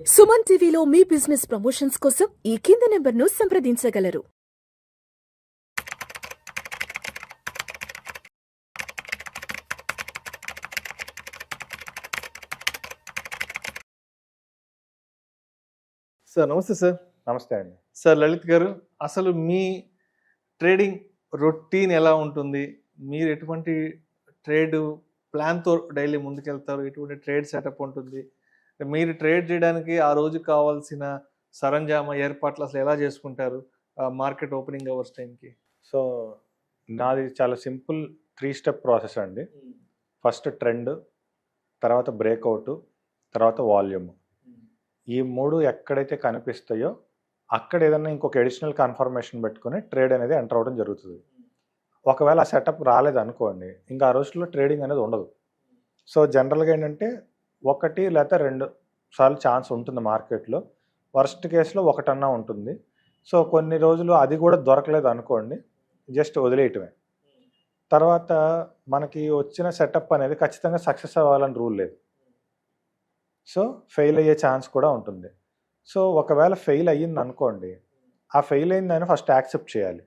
సుమన్ టీవీలో మీ business promotions కోసం ఈ కింది నెంబర్ను సంప్రదించగలరు. సార్ నమస్తే సార్. నమస్తే అండి. సార్ లలిత్ గారు, అసలు మీ ట్రేడింగ్ రొటీన్ ఎలా ఉంటుంది? మీరు ఎటువంటి ట్రేడ్ ప్లాన్‌తో డైలీ ముందుకెళ్తారు? ఎటువంటి ట్రేడ్ సెటప్ ఉంటుంది? మీరు ట్రేడ్ చేయడానికి ఆ రోజు కావాల్సిన సరంజామా ఏర్పాట్లు అసలు ఎలా చేసుకుంటారు? మార్కెట్ ఓపెనింగ్ అవర్స్ టైంకి? సో, నాది చాలా సింపుల్ 3 స్టెప్ ప్రాసెస్ అండి. ఫస్ట్ ట్రెండ్, తర్వాత బ్రేక్అవుట్, తర్వాత వాల్యూమ్. ఈ 3 ఎక్కడైతే కనిపిస్తాయో అక్కడ ఏదైనా ఇంకొక అడిషనల్ కన్ఫర్మేషన్ పెట్టుకుని ట్రేడ్ అనేది ఎంటర్ అవ్వడం జరుగుతుంది. ఒకవేళ ఆ సెటప్ రాలేదనుకోండి, ఇంకా ఆ రోజుల్లో ట్రేడింగ్ అనేది ఉండదు. సో జనరల్గా ఏంటంటే 1 లేదా 2 సార్లు ఛాన్స్ ఉంటుంది మార్కెట్లో. వర్స్ట్ కేసులో 1 అన్నా ఉంటుంది. సో కొన్ని రోజులు అది కూడా దొరకలేదు అనుకోండి, జస్ట్ వదిలేయటమే. తర్వాత మనకి వచ్చిన సెటప్ అనేది ఖచ్చితంగా సక్సెస్ అవ్వాలని రూల్ లేదు. సో ఫెయిల్ అయ్యే ఛాన్స్ కూడా ఉంటుంది. సో ఒకవేళ ఫెయిల్ అయ్యింది అనుకోండి, ఆ ఫెయిల్ అయిందని ఫస్ట్ యాక్సెప్ట్ చేయాలి.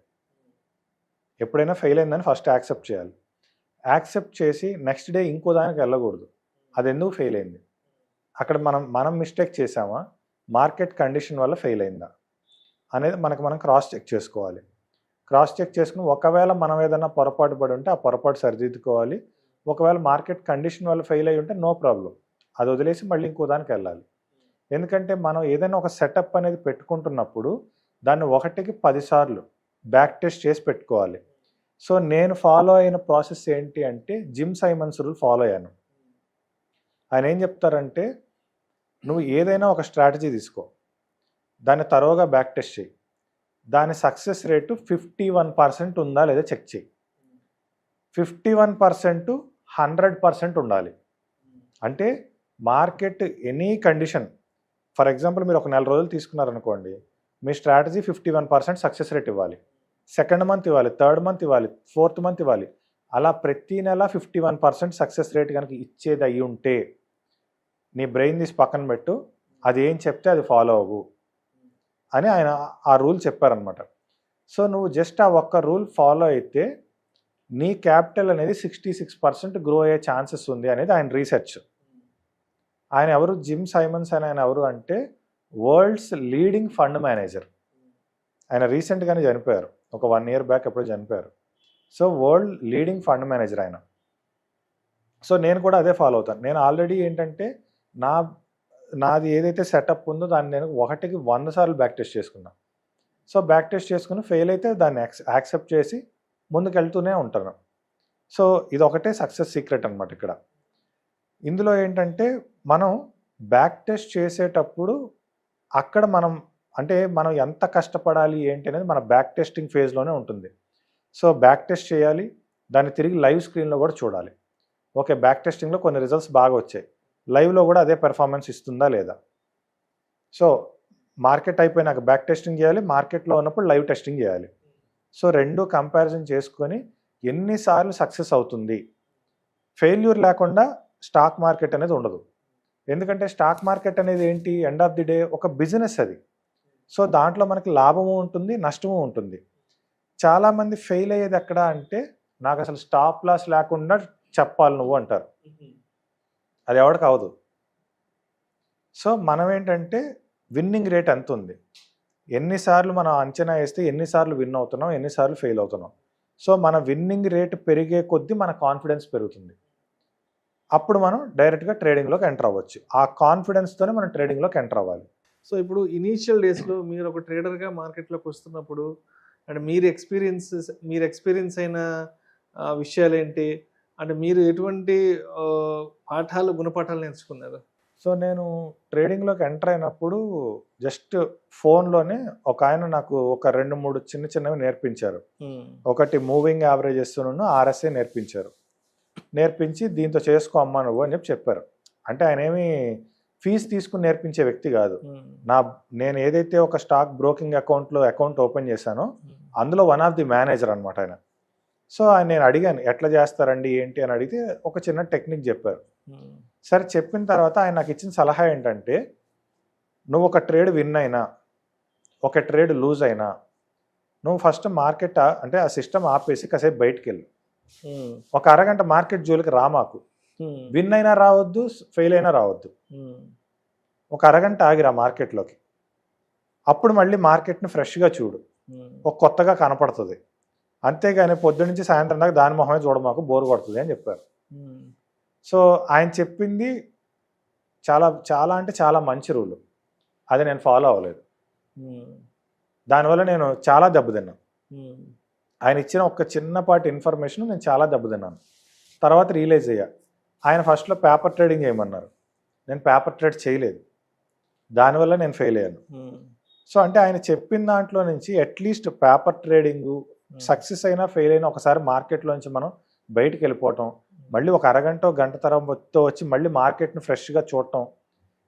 ఎప్పుడైనా ఫెయిల్ అయిందని ఫస్ట్ యాక్సెప్ట్ చేయాలి. యాక్సెప్ట్ చేసి నెక్స్ట్ డే ఇంకో దానికి వెళ్ళకూడదు. అది ఎందుకు ఫెయిల్ అయింది, అక్కడ మనం మిస్టేక్ చేసామా, మార్కెట్ కండిషన్ వల్ల ఫెయిల్ అయిందా అనేది మనం క్రాస్ చెక్ చేసుకోవాలి. క్రాస్ చెక్ చేసుకుని ఒకవేళ మనం ఏదైనా పొరపాటు పడి ఉంటే ఆ పొరపాటు సరిదిద్దుకోవాలి. ఒకవేళ మార్కెట్ కండిషన్ వల్ల ఫెయిల్ అయ్యి ఉంటే నో ప్రాబ్లం, అది వదిలేసి మళ్ళీ ఇంకో దానికి వెళ్ళాలి. ఎందుకంటే మనం ఏదైనా ఒక సెటప్ అనేది పెట్టుకుంటున్నప్పుడు దాన్ని 1కి 10 సార్లు బ్యాక్ టెస్ట్ చేసి పెట్టుకోవాలి. సో నేను ఫాలో అయిన ప్రాసెస్ ఏంటి అంటే జిమ్ సైమన్స్ రూల్ ఫాలో అయ్యాను. ఆయన ఏం చెప్తారంటే, నువ్వు ఏదైనా ఒక స్ట్రాటజీ తీసుకో, దాన్ని తరోగా బ్యాక్ టెస్ట్ చేయి, దాని సక్సెస్ రేటు 51% ఉందా లేదా చెక్ చేయి. 51% 100% ఉండాలి. అంటే market any condition, for example మీరు ఒక 4 రోజులు తీసుకున్నారనుకోండి, మీ స్ట్రాటజీ 51% సక్సెస్ రేట్ ఇవ్వాలి. 2nd మంత్ ఇవ్వాలి, 3rd మంత్ ఇవ్వాలి, 4th మంత్ ఇవ్వాలి. అలా ప్రతి నెల 51% సక్సెస్ రేట్ కనుక ఇచ్చేది అయ్యి ఉంటే నీ బ్రెయిన్ తీసి పక్కన పెట్టు, అది ఏం చెప్తే అది ఫాలో అవ్వు అని ఆయన ఆ రూల్ చెప్పారనమాట. సో నువ్వు జస్ట్ ఆ ఒక్క రూల్ ఫాలో అయితే నీ క్యాపిటల్ అనేది 66% గ్రో అయ్యే ఛాన్సెస్ ఉంది అనేది ఆయన రీసెర్చ్. ఆయన ఎవరు, జిమ్ సైమన్స్ అని ఆయన ఎవరు అంటే వరల్డ్స్ లీడింగ్ ఫండ్ మేనేజర్. ఆయన రీసెంట్గానే చనిపోయారు, ఒక 1 year బ్యాక్ ఎప్పుడో చనిపోయారు. So world leading fund manager ఆయన. సో నేను కూడా అదే ఫాలో అవుతాను. నేను ఆల్రెడీ ఏంటంటే నాది ఏదైతే సెటప్ ఉందో దాన్ని నేను 1కి 100 సార్లు బ్యాక్ టెస్ట్ చేసుకున్నాను. సో బ్యాక్ టెస్ట్ చేసుకుని ఫెయిల్ అయితే దాన్ని యాక్సెప్ట్ చేసి ముందుకు వెళ్తూనే ఉంటాను. సో ఇది ఒకటే సక్సెస్ సీక్రెట్ అనమాట. ఇక్కడ ఇందులో ఏంటంటే మనం బ్యాక్ టెస్ట్ చేసేటప్పుడు అక్కడ మనం ఎంత కష్టపడాలి ఏంటి అనేది మన బ్యాక్ టెస్టింగ్ ఫేజ్లోనే ఉంటుంది. సో బ్యాక్ టెస్ట్ చేయాలి, దాన్ని తిరిగి లైవ్ స్క్రీన్లో కూడా చూడాలి. ఓకే, బ్యాక్ టెస్టింగ్లో కొన్ని రిజల్ట్స్ బాగా వచ్చాయి, లైవ్లో కూడా అదే పెర్ఫార్మెన్స్ ఇస్తుందా లేదా. సో మార్కెట్ అయిపోయినాక బ్యాక్ టెస్టింగ్ చేయాలి, మార్కెట్లో ఉన్నప్పుడు లైవ్ టెస్టింగ్ చేయాలి. సో 2 కంపారిజన్ చేసుకొని ఎన్నిసార్లు సక్సెస్ అవుతుంది. ఫెయిల్యూర్ లేకుండా స్టాక్ మార్కెట్ అనేది ఉండదు. ఎందుకంటే స్టాక్ మార్కెట్ అనేది ఏంటి, ఎండ్ ఆఫ్ ది డే ఒక బిజినెస్ అది. సో దాంట్లో మనకి లాభము ఉంటుంది, నష్టము ఉంటుంది. చాలామంది ఫెయిల్ అయ్యేది ఎక్కడ అంటే, నాకు అసలు స్టాప్ లాస్ లేకుండా చెప్పాలి నువ్వు అంటారు. అది ఎవరికి అవదు. సో మనం ఏంటంటే విన్నింగ్ రేట్ ఎంత ఉంది, ఎన్నిసార్లు మనం అంచనా వేస్తే ఎన్నిసార్లు విన్ అవుతున్నాం, ఎన్నిసార్లు ఫెయిల్ అవుతున్నాం. సో మన విన్నింగ్ రేట్ పెరిగే కొద్దీ మన కాన్ఫిడెన్స్ పెరుగుతుంది. అప్పుడు మనం డైరెక్ట్గా ట్రేడింగ్లోకి ఎంటర్ అవ్వచ్చు. ఆ కాన్ఫిడెన్స్తోనే మనం ట్రేడింగ్లోకి ఎంటర్ అవ్వాలి. సో ఇప్పుడు ఇనీషియల్ డేస్లో మీరు ఒక ట్రేడర్గా మార్కెట్లోకి వస్తున్నప్పుడు అంటే మీరు ఎక్స్పీరియన్స్ అయిన విషయాలు ఏంటి, అంటే మీరు ఎటువంటి గుణపాఠాలు నేర్చుకున్నారు? సో నేను ట్రేడింగ్లోకి ఎంటర్ అయినప్పుడు జస్ట్ ఫోన్లోనే ఒక ఆయన నాకు ఒక 2-3 చిన్నవి నేర్పించారు. ఒకటి మూవింగ్ యావరేజెస్ RSI నేర్పించి దీంతో చేసుకో అమ్మా నువ్వు అని చెప్పారు. అంటే ఆయన ఏమి ఫీజు తీసుకుని నేర్పించే వ్యక్తి కాదు. నేను ఏదైతే ఒక స్టాక్ బ్రోకింగ్ అకౌంట్ ఓపెన్ చేశానో అందులో వన్ ఆఫ్ ది మేనేజర్ అనమాట ఆయన. సో నేను అడిగాను ఎట్లా చేస్తారండి ఏంటి అని అడిగితే ఒక చిన్న టెక్నిక్ చెప్పారు. సరే చెప్పిన తర్వాత ఆయన నాకు ఇచ్చిన సలహా ఏంటంటే, నువ్వు ఒక ట్రేడ్ విన్ అయినా ఒక ట్రేడ్ లూజ్ అయినా నువ్వు ఫస్ట్ మార్కెట్ అంటే ఆ సిస్టమ్ ఆపేసి కాసేపు బయటికి వెళ్ళు. ఒక అరగంట మార్కెట్ జోలికి రామాకు. విన్ అయినా రావద్దు, ఫెయిల్ అయినా రావద్దు. ఒక అరగంట ఆగిరా మార్కెట్లోకి. అప్పుడు మళ్ళీ మార్కెట్ని ఫ్రెష్గా చూడు, ఒక కొత్తగా కనపడుతుంది. అంతేగాని పొద్దు నుంచి సాయంత్రం దాకా దాని మొహమే చూడమాకు, బోరు కొడుతుంది అని చెప్పారు. సో ఆయన చెప్పింది చాలా చాలా అంటే చాలా మంచి రూల్. అది నేను ఫాలో అవ్వలేదు. దానివల్ల నేను చాలా దెబ్బతిన్నాను. ఆయన ఇచ్చిన ఒక చిన్నపాటి ఇన్ఫర్మేషన్ నేను చాలా దెబ్బతిన్నాను. తర్వాత రియలైజ్ అయ్యా, ఆయన ఫస్ట్లో పేపర్ ట్రేడింగ్ చేయమన్నారు, నేను పేపర్ ట్రేడ్ చేయలేదు, దానివల్ల నేను ఫెయిల్ అయ్యాను. సో అంటే ఆయన చెప్పిన దాంట్లో నుంచి అట్లీస్ట్ పేపర్ ట్రేడింగ్ సక్సెస్ అయినా ఫెయిల్ అయినా ఒకసారి మార్కెట్లోంచి మనం బయటికి వెళ్ళిపోవటం, మళ్ళీ ఒక అరగంట గంట తర్వాతతో వచ్చి మళ్ళీ మార్కెట్ని ఫ్రెష్గా చూడటం,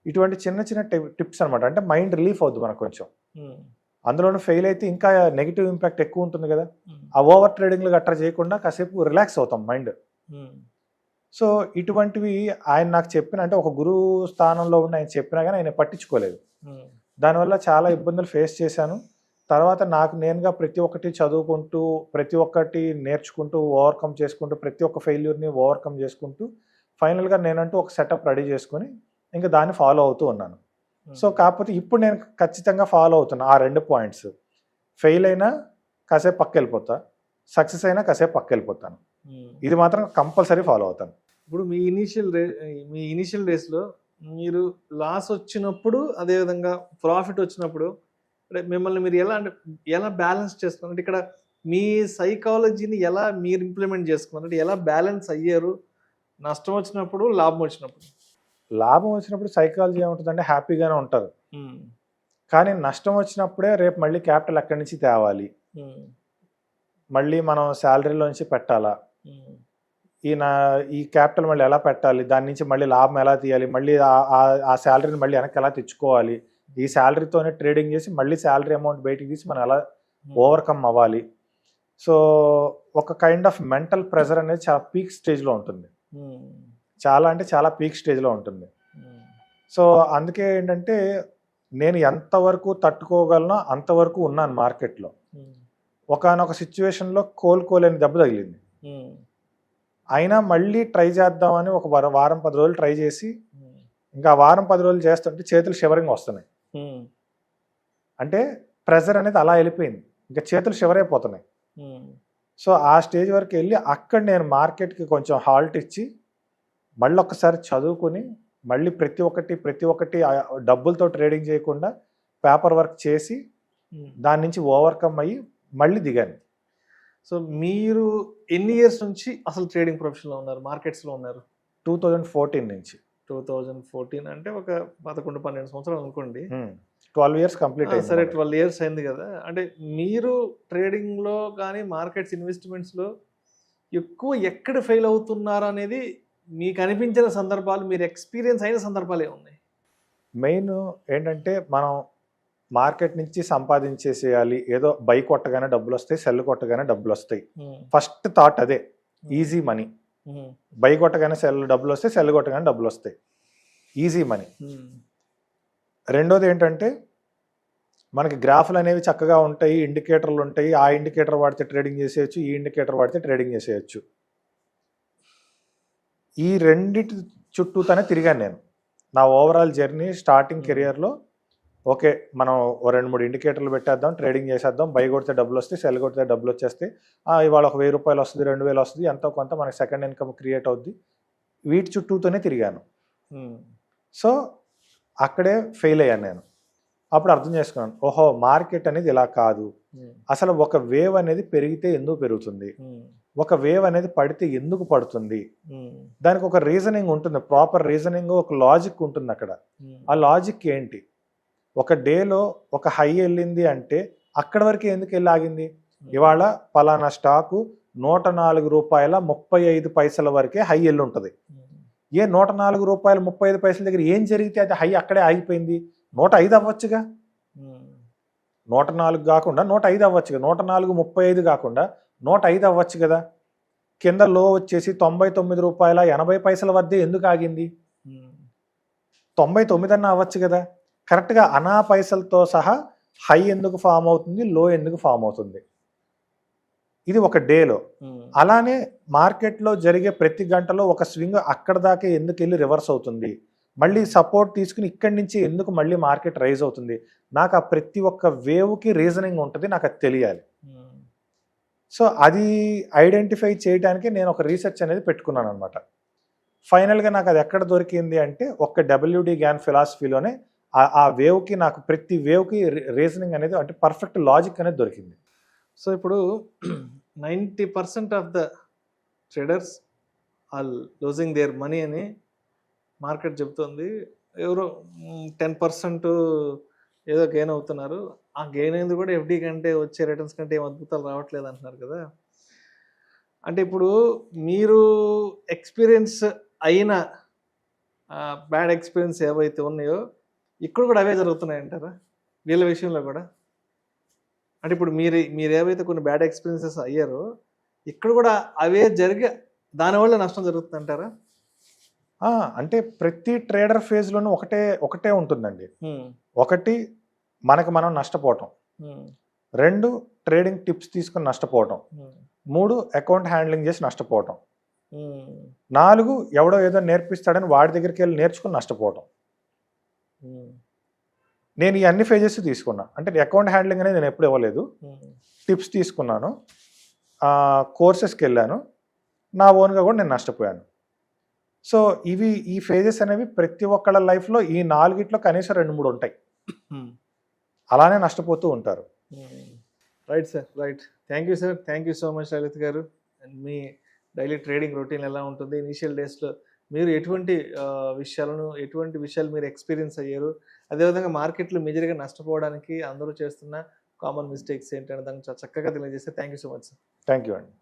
ఇటువంటి చిన్న చిన్న టిప్స్ అనమాట. అంటే మైండ్ రిలీఫ్ అవుద్ది మనకు కొంచెం. అందులోనూ ఫెయిల్ అయితే ఇంకా నెగిటివ్ ఇంపాక్ట్ ఎక్కువ ఉంటుంది కదా. ఆ ఓవర్ ట్రేడింగ్లు గట్రా చేయకుండా కాసేపు రిలాక్స్ అవుతాం మైండ్. సో ఇటువంటివి ఆయన నాకు చెప్పిన, అంటే ఒక గురువు స్థానంలో ఉండి ఆయన చెప్పినా కానీ ఆయన పట్టించుకోలేదు. దానివల్ల చాలా ఇబ్బందులు ఫేస్ చేశాను. తర్వాత నాకు నేనుగా ప్రతి ఒక్కటి చదువుకుంటూ, ప్రతి ఒక్కటి నేర్చుకుంటూ, ఓవర్కమ్ చేసుకుంటూ, ప్రతి ఒక్క ఫెయిల్యూర్ని ఓవర్కమ్ చేసుకుంటూ ఫైనల్గా నేనంటూ ఒక సెటప్ రెడీ చేసుకొని ఇంకా దాన్ని ఫాలో అవుతూ ఉన్నాను. సో కాకపోతే ఇప్పుడు నేను ఖచ్చితంగా ఫాలో అవుతున్నా ఆ 2 పాయింట్స్. ఫెయిల్ అయినా కాసేపు పక్క వెళ్ళిపోతా, సక్సెస్ అయినా కాసేపు పక్క వెళ్ళిపోతాను. ఇది మాత్రం కంపల్సరీ ఫాలో అవుతాను. ఇప్పుడు మీ ఇనిషియల్ డేస్లో మీరు లాస్ వచ్చినప్పుడు, అదేవిధంగా ప్రాఫిట్ వచ్చినప్పుడు అంటే మిమ్మల్ని మీరు ఎలా బ్యాలెన్స్ చేసుకున్నారు? అంటే ఇక్కడ మీ సైకాలజీని ఎలా మీరు ఇంప్లిమెంట్ చేసుకున్నారు? అంటే ఎలా బ్యాలెన్స్ అయ్యారు నష్టం వచ్చినప్పుడు, లాభం వచ్చినప్పుడు? లాభం వచ్చినప్పుడు సైకాలజీ ఏముంటుందంటే హ్యాపీగానే ఉంటారు. కానీ నష్టం వచ్చినప్పుడే రేపు మళ్ళీ క్యాపిటల్ ఎక్కడి నుంచి తేవాలి, మళ్ళీ మనం శాలరీలోంచి పెట్టాలా, ఈ క్యాపిటల్ మళ్ళీ ఎలా పెట్టాలి, దాని నుంచి మళ్ళీ లాభం ఎలా తీయాలి, మళ్ళీ ఆ శాలరీని మళ్ళీ వెనక్కి ఎలా తెచ్చుకోవాలి, ఈ శాలరీతోనే ట్రేడింగ్ చేసి మళ్ళీ శాలరీ అమౌంట్ బయటికి తీసి మనం ఎలా ఓవర్కమ్ అవ్వాలి. సో ఒక కైండ్ ఆఫ్ మెంటల్ ప్రెజర్ అనేది చాలా పీక్ స్టేజ్లో ఉంటుంది. చాలా అంటే చాలా పీక్ స్టేజ్లో ఉంటుంది. సో అందుకే ఏంటంటే నేను ఎంతవరకు తట్టుకోగలనో అంతవరకు ఉన్నాను మార్కెట్లో. ఒకనొక సిచ్యువేషన్లో కోలుకోలేని దెబ్బ తగిలింది. అయినా మళ్ళీ ట్రై చేద్దామని ఒక వారం 10 రోజులు ట్రై చేసి, ఇంకా వారం 10 రోజులు చేస్తుంటే చేతులు షివరింగ్ వస్తున్నాయి. అంటే ప్రెజర్ అనేది అలా వెళ్ళిపోయింది, ఇంకా చేతులు షివర్ అయిపోతున్నాయి. సో ఆ స్టేజ్ వరకు వెళ్ళి అక్కడ నేను మార్కెట్కి కొంచెం హాల్ట్ ఇచ్చి మళ్ళీ ఒక్కసారి చదువుకుని మళ్ళీ ప్రతి ఒక్కటి డబ్బులతో ట్రేడింగ్ చేయకుండా పేపర్ వర్క్ చేసి దాని నుంచి ఓవర్కమ్ అయ్యి మళ్ళీ దిగాను. సో మీరు ఎన్ని ఇయర్స్ నుంచి అసలు ట్రేడింగ్ ప్రొఫెషన్లో ఉన్నారు, మార్కెట్స్లో ఉన్నారు? 2014 నుంచి. 2014 అంటే ఒక 11-12 సంవత్సరాలు అనుకోండి. 12 ఇయర్స్ కంప్లీట్ అయింది. సరే, 12 ఇయర్స్ అయింది కదా. అంటే మీరు ట్రేడింగ్లో కానీ మార్కెట్స్ ఇన్వెస్ట్మెంట్స్లో ఎక్కువ ఎక్కడ ఫెయిల్ అవుతున్నారు అనేది మీకు అనిపించిన సందర్భాలు, మీరు ఎక్స్పీరియన్స్ అయిన సందర్భాలు ఏమున్నాయి? మెయిన్ ఏంటంటే మనం మార్కెట్ నుంచి సంపాదించేసేయాలి, ఏదో బై కొట్టగానే డబ్బులు వస్తాయి, సెల్ కొట్టగానే డబ్బులు వస్తాయి. ఫస్ట్ థాట్ అదే, ఈజీ మనీ. బై కొట్టగానే డబ్బులు వస్తాయి, సెల్ కొట్టగానే డబ్బులు వస్తాయి, ఈజీ మనీ. రెండోది ఏంటంటే మనకి గ్రాఫ్లు అనేవి చక్కగా ఉంటాయి, ఇండికేటర్లు ఉంటాయి, ఆ ఇండికేటర్ వాడితే ట్రేడింగ్ చేసేయచ్చు, ఈ ఇండికేటర్ వాడితే ట్రేడింగ్ చేసేయచ్చు. ఈ రెండిటి చుట్టూతోనే తిరిగాను నేను నా ఓవరాల్ జర్నీ. స్టార్టింగ్ కెరియర్లో ఓకే మనం 2-3 ఇండికేటర్లు పెట్టేద్దాం, ట్రేడింగ్ చేసేద్దాం, బై కొడితే డబ్బులు వస్తాయి, సెల్ కొడితే డబ్బులు వచ్చేస్తాయి, ఇవాళ ఒక 1000 రూపాయలు వస్తుంది, 2000 వస్తుంది, ఎంతో కొంత మనకి సెకండ్ ఇన్కమ్ క్రియేట్ అవుద్ది, వీటి చుట్టూతోనే తిరిగాను. సో అక్కడే ఫెయిల్ అయ్యాను నేను. అప్పుడు అర్థం చేసుకున్నాను, ఓహో మార్కెట్ అనేది ఇలా కాదు, అసలు ఒక వేవ్ అనేది పెరిగితే ఎందుకు పెరుగుతుంది, ఒక వేవ్ అనేది పడితే ఎందుకు పడుతుంది, దానికి ఒక రీజనింగ్ ఉంటుంది, ప్రాపర్ రీజనింగ్, ఒక లాజిక్ ఉంటుంది అక్కడ. ఆ లాజిక్ ఏంటి, ఒక డేలో ఒక హై వెళ్ళింది అంటే అక్కడి వరకు ఎందుకు వెళ్ళి ఆగింది, ఇవాళ పలానా స్టాకు 104 రూపాయల 35 పైసల వరకే హై వెళ్ళి ఉంటుంది. 104 రూపాయల 35 పైసల దగ్గర ఏం జరిగితే అది హై అక్కడే ఆగిపోయింది? 105 అవ్వచ్చుగా, 104 కాకుండా 105 అవ్వచ్చుగా, 104.35 కాకుండా 105 అవ్వచ్చు కదా. కింద లో వచ్చేసి 99 రూపాయల 80 పైసల వద్దే ఎందుకు ఆగింది? 99 అన్న అవ్వచ్చు కదా. కరెక్ట్గా అనా పైసలతో సహా హై ఎందుకు ఫామ్ అవుతుంది, లో ఎందుకు ఫామ్ అవుతుంది, ఇది ఒక డేలో. అలానే మార్కెట్లో జరిగే ప్రతి గంటలో ఒక స్వింగ్ అక్కడ దాకా ఎందుకు వెళ్ళి రివర్స్ అవుతుంది, మళ్ళీ సపోర్ట్ తీసుకుని ఇక్కడి నుంచి ఎందుకు మళ్ళీ మార్కెట్ రైజ్ అవుతుంది, నాకు ఆ ప్రతి ఒక్క వేవ్కి రీజనింగ్ ఉంటుంది, నాకు అది తెలియాలి. సో అది ఐడెంటిఫై చేయడానికి నేను ఒక రీసెర్చ్ అనేది పెట్టుకున్నాను అనమాట. ఫైనల్గా నాకు అది ఎక్కడ దొరికింది అంటే ఒక్క WD గ్యాన్ ఫిలాసఫీలోనే ఆ వేవ్కి, నాకు ప్రతి వేవ్కి రీజనింగ్ అనేది అంటే పర్ఫెక్ట్ లాజిక్ అనేది దొరికింది. సో ఇప్పుడు 90% of the traders are losing their money అని మార్కెట్ చెబుతుంది. ఎవరో 10% ఏదో గెయిన్ అవుతున్నారు. ఆ గెయిన్ అయింది కూడా FD కంటే వచ్చే రిటర్న్స్ కంటే ఏం అద్భుతాలు రావట్లేదు అంటున్నారు కదా. అంటే ఇప్పుడు మీరు ఎక్స్పీరియన్స్ అయిన బ్యాడ్ ఎక్స్పీరియన్స్ ఏవైతే ఉన్నాయో ఇక్కడ కూడా అవే జరుగుతున్నాయి అంటారా వీళ్ళ విషయంలో కూడా? అంటే ఇప్పుడు మీరు ఏవైతే కొన్ని బ్యాడ్ ఎక్స్పీరియన్సెస్ అయ్యారో ఇక్కడ కూడా అవే జరిగి దానివల్ల నష్టం జరుగుతుంది అంటారా? అంటే ప్రతి ట్రేడర్ ఫేజ్లోనూ ఒకటే ఉంటుందండి. ఒకటి మనకు మనం నష్టపోవటం, 2 ట్రేడింగ్ టిప్స్ తీసుకుని నష్టపోవటం, 3 అకౌంట్ హ్యాండ్లింగ్ చేసి నష్టపోవటం, 4 ఎవడో ఏదో నేర్పిస్తాడని వాడి దగ్గరికి వెళ్ళి నేర్చుకుని నష్టపోవటం. నేను ఈ అన్ని ఫేజెస్ తీసుకున్నా. అంటే అకౌంట్ హ్యాండ్లింగ్ అనేది నేను ఎప్పుడు ఇవ్వలేదు, టిప్స్ తీసుకున్నాను, కోర్సెస్కి వెళ్ళాను, నా ఓన్గా కూడా నేను నష్టపోయాను. సో ఈ ఫేజెస్ అనేవి ప్రతి ఒక్కళ్ళ లైఫ్లో ఈ 4 కనీసం 2-3 ఉంటాయి. అలానే నష్టపోతూ ఉంటారు. Right sir, right. Thank you sir, thank you so much Lalit గారు. అండ్ మీ డైలీ ట్రేడింగ్ రొటీన్ ఎలా ఉంటుంది, ఇనిషియల్ డేస్లో మీరు ఎటువంటి విషయాలు మీరు ఎక్స్పీరియన్స్ అయ్యారు, అదేవిధంగా మార్కెట్లో మేజర్గా నష్టపోవడానికి అందరూ చేస్తున్న కామన్ మిస్టేక్స్ ఏంటనే దాన్ని చాలా చక్కగా తెలియజేస్తే thank you so much sir. Thank you అండి.